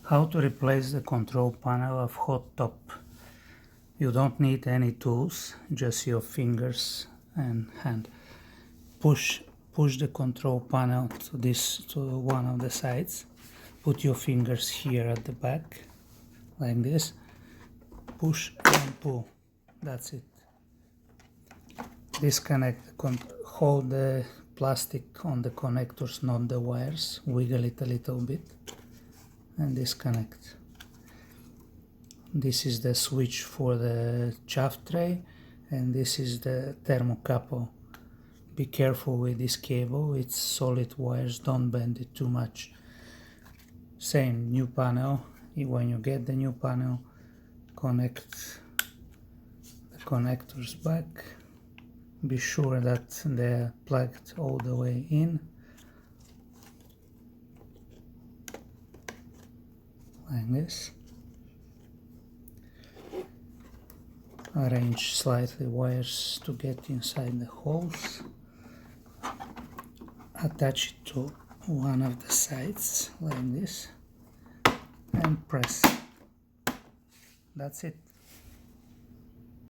How to replace the control panel of Hottop. You don't need any tools, just your fingers and hand. Push the control panel to one of the sides. Put your fingers here at the back, like this. Push and pull. That's it. Disconnect, hold the plastic on the connectors, not the wires. Wiggle it a little bit and disconnect. This is the switch for the shaft tray, and this is the thermocouple. Be careful with this cable, it's solid wires, don't bend it too much. Same, new panel. When you get the new panel, connect the connectors back. Be sure that they're plugged all the way in, like this. Arrange slightly wires to get inside the holes. Attach it to one of the sides like this and press. That's it.